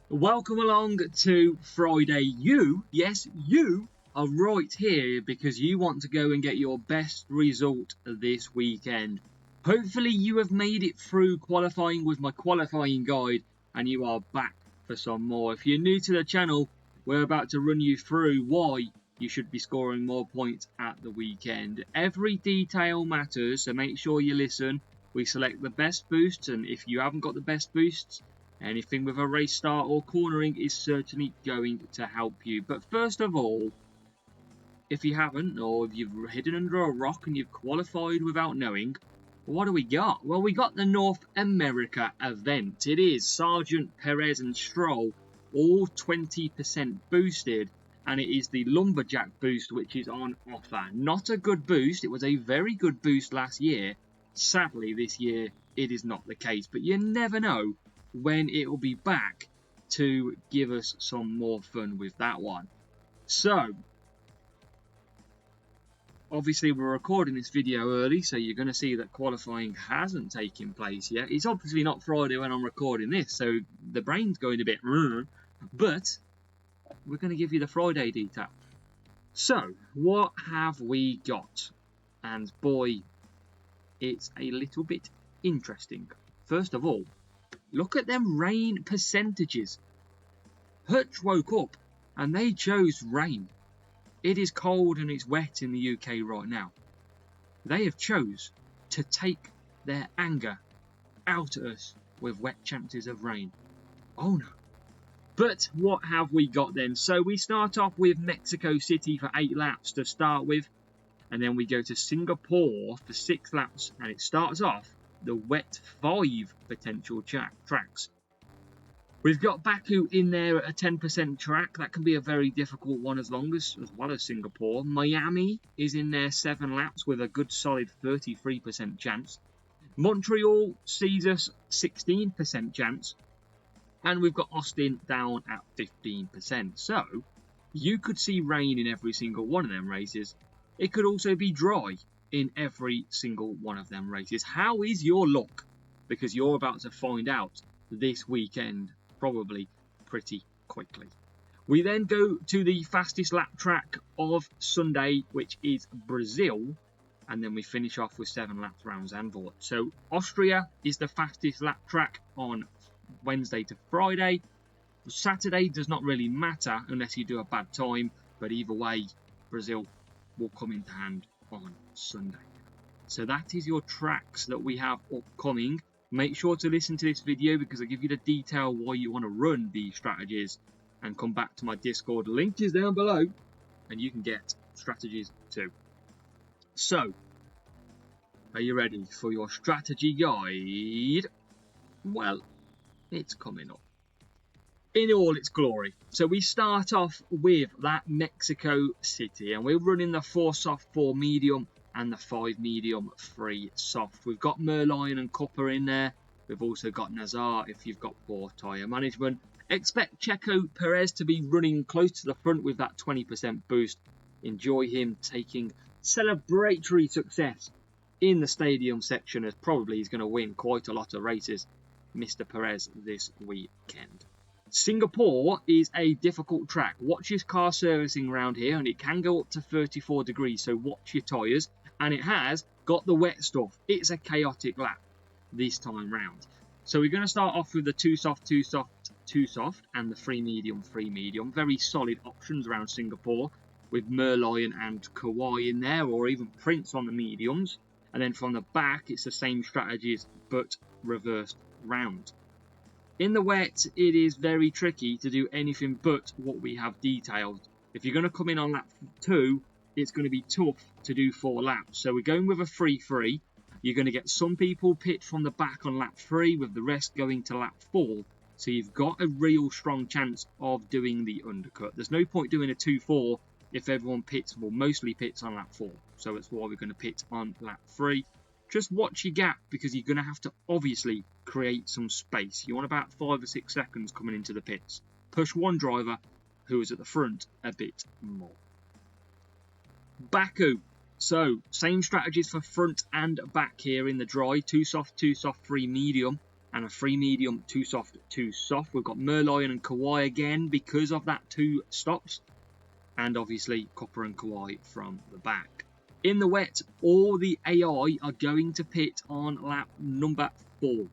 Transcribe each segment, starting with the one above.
Welcome along to Friday. Yes, you are right here because you want to go and get your best result this weekend. Hopefully you have made it through qualifying with my qualifying guide and you are back for some more. If you're new to the channel, we're about to run you through why you should be scoring more points at the weekend. Every detail matters, so make sure you listen. We select the best boosts, and if you haven't got the best boosts, anything with a race start or cornering is certainly going to help you. But first of all, if you haven't, or if you've hidden under a rock and you've qualified without knowing, what do we got? Well, we got the North America event. It is Sargent, Perez and Stroll, all 20% boosted, and it is the Lumberjack boost which is on offer. Not a good boost. It was a very good boost last year. Sadly, this year it is not the case, but you never know when it will be back to give us some more fun with that one. So, obviously we're recording this video early, so you're going to see that qualifying hasn't taken place yet. It's obviously not Friday when I'm recording this, so the brain's going a bit but we're going to give you the Friday detail. So, what have we got? And boy, it's a little bit interesting. First of all, look at them rain percentages. Hutch woke up and they chose rain. It is cold and it's wet in the UK right now. They have chose to take their anger out at us with wet chances of rain. Oh no. But what have we got then? So we start off with Mexico City for 8 laps to start with. And then we go to Singapore for 6 laps. And it starts off the wet 5 potential tracks. We've got Baku in there at a 10% track. That can be a very difficult one as well as Singapore. Miami is in there 7 laps with a good solid 33% chance. Montreal sees us 16% chance. And we've got Austin down at 15%. So you could see rain in every single one of them races. It could also be dry in every single one of them races. How is your luck? Because you're about to find out this weekend, probably pretty quickly. We then go to the fastest lap track of Sunday, which is Brazil, and then we finish off with 7 laps around Zandvoort. So Austria is the fastest lap track on Wednesday to Friday. Saturday does not really matter unless you do a bad time, but either way, Brazil will come into hand on Sunday. So that is your tracks that we have upcoming. Make sure to listen to this video because I give you the detail why you want to run these strategies, and come back to my Discord. Link is down below and you can get strategies too. So, are you ready for your strategy guide? Well, it's coming up in all its glory. So we start off with that Mexico City, and we're running the 4 soft, 4 medium, and the 5 medium, 3 soft. We've got Merlion and Copper in there. We've also got Nazar if you've got poor tyre management. Expect Checo Perez to be running close to the front with that 20% boost. Enjoy him taking celebratory success in the stadium section, as probably he's going to win quite a lot of races, Mr. Perez, this weekend. Singapore is a difficult track. Watch his car servicing around here, and it can go up to 34 degrees, so watch your tyres. And it has got the wet stuff. It's a chaotic lap this time round. So we're going to start off with the 2 soft, 2 soft, 2 soft, and the 3 medium, 3 medium. Very solid options around Singapore with Merlion and Kawhi in there, or even Prince on the mediums. And then from the back, it's the same strategies, but reversed round. In the wet, it is very tricky to do anything but what we have detailed. If you're going to come in on lap 2, it's going to be tough to do 4 laps. So we're going with a 3-3. You're going to get some people pit from the back on lap 3, with the rest going to lap 4. So you've got a real strong chance of doing the undercut. There's no point doing a 2-4 if everyone pits, well, mostly pits on lap 4. So that's why we're going to pit on lap 3. Just watch your gap, because you're going to have to obviously create some space. You want about 5 or 6 seconds coming into the pits. Push one driver who is at the front a bit more. Baku. So, same strategies for front and back here in the dry. 2 soft, 3 medium. and a 3 medium, 2 soft, 2 soft. We've got Merlion and Kawhi again because of that 2 stops. And obviously Copper and Kawhi from the back. In the wet, all the AI are going to pit on lap number 4.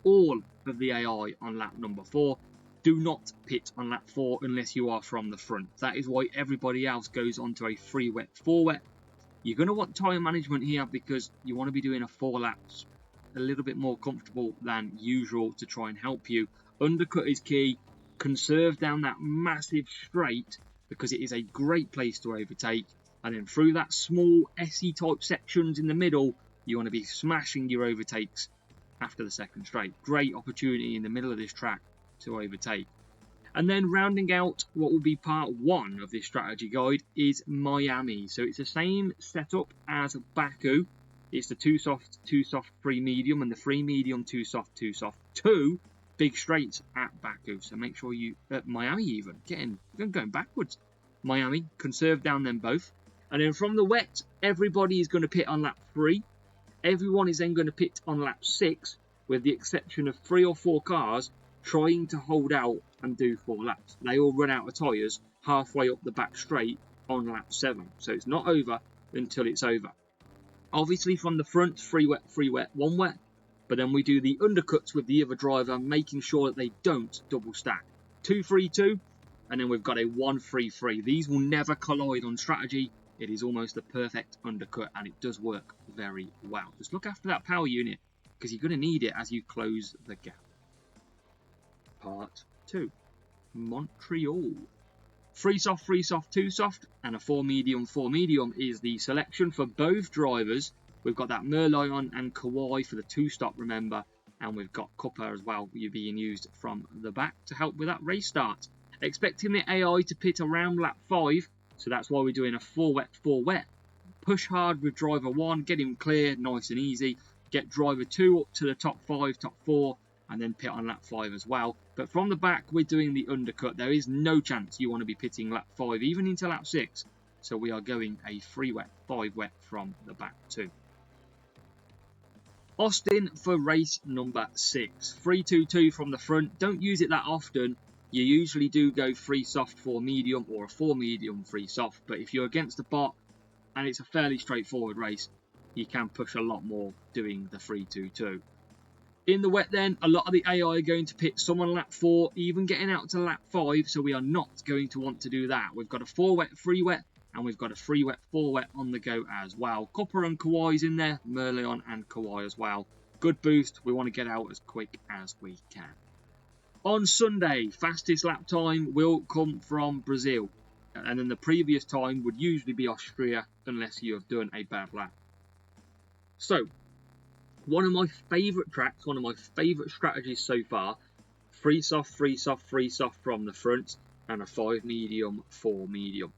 All of the AI on lap number 4. Do not pit on lap 4 unless you are from the front. That is why everybody else goes onto a 3 wet, 4 wet. You're going to want tyre management here because you want to be doing a 4 laps a little bit more comfortable than usual to try and help you. Undercut is key. Conserve down that massive straight because it is a great place to overtake. And then through that small SE type sections in the middle, you want to be smashing your overtakes after the second straight. Great opportunity in the middle of this track to overtake. And then rounding out what will be part 1 of this strategy guide is Miami. So it's the same setup as Baku. It's the 2 soft, 3 medium, and the 3 medium, 2 soft, 2 soft. 2 big straights at Baku. So make sure you, at Miami even, going backwards. Miami, conserve down them both. And then from the wet, everybody is going to pit on lap 3. Everyone is then going to pit on lap 6, with the exception of 3 or 4 cars trying to hold out and do 4 laps. They all run out of tyres halfway up the back straight on lap 7. So it's not over until it's over. Obviously from the front, 3 wet, 1 wet. But then we do the undercuts with the other driver, making sure that they don't double stack. 2 3 2, and then we've got a 1 3 3. These will never collide on strategy. It is almost the perfect undercut, and it does work very well. Just look after that power unit, because you're going to need it as you close the gap. Part 2. Montreal. 3 soft, 2 soft, and a 4 medium, 4 medium is the selection for both drivers. We've got that Merlion and Kawhi for the 2-stop, remember, and we've got Cuppa as well, being used from the back to help with that race start. Expecting the AI to pit around lap 5, so that's why we're doing a 4 wet, 4 wet. Push hard with driver 1, get him clear, nice and easy. Get driver 2 up to the top 5, top 4, and then pit on lap 5 as well. But from the back, we're doing the undercut. There is no chance you want to be pitting lap 5, even into lap 6. So we are going a 3 wet, 5 wet from the back too. Austin for race number 6. 3-2-2 from the front. Don't use it that often. You usually do go 3 soft, 4 medium, or a 4 medium, 3 soft. But if you're against the bot and it's a fairly straightforward race, you can push a lot more doing the 3-2-2. In the wet then, a lot of the AI are going to pit some on lap 4, even getting out to lap 5, so we are not going to want to do that. We've got a 4 wet, 3 wet, and we've got a 3 wet, 4 wet on the go as well. Copper and Kawhi's in there, Merlion and Kawhi as well. Good boost, we want to get out as quick as we can. On Sunday, fastest lap time will come from Brazil, and then the previous time would usually be Austria, unless you have done a bad lap. So, one of my favourite tracks, one of my favourite strategies so far, 3 soft, 3 soft, 3 soft from the front, and a 5 medium, 4 medium.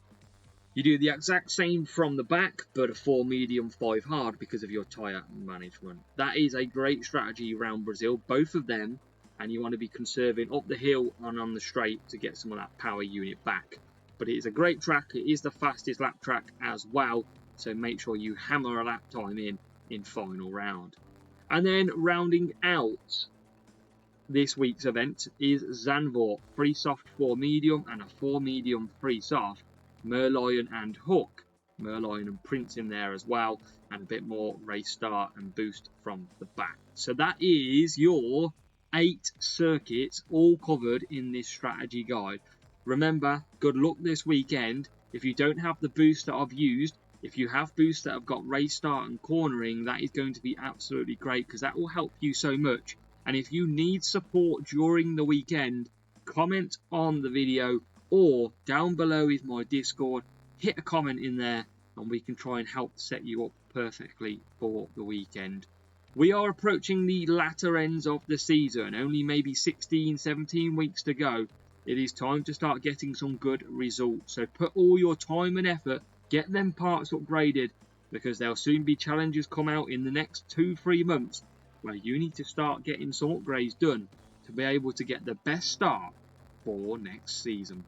You do the exact same from the back, but a 4 medium, 5 hard because of your tyre management. That is a great strategy around Brazil, both of them, and you want to be conserving up the hill and on the straight to get some of that power unit back. But it is a great track, it is the fastest lap track as well, so make sure you hammer a lap time in final round. And then rounding out this week's event is Zandvoort, 3 soft, 4 medium, and a 4 medium, 3 soft. Merlion and Hook, Merlion and Prince in there as well, and a bit more race start and boost from the back. So that is your 8 circuits all covered in this strategy guide. Remember, good luck this weekend. If you don't have the boost that I've used, if you have boosts that have got race start and cornering, that is going to be absolutely great because that will help you so much. And if you need support during the weekend, comment on the video or down below is my Discord. Hit a comment in there and we can try and help set you up perfectly for the weekend. We are approaching the latter ends of the season, only maybe 16, 17 weeks to go. It is time to start getting some good results. So put all your time and effort, get them parts upgraded, because there'll soon be challenges come out in the next 2-3 months where you need to start getting some upgrades done to be able to get the best start for next season.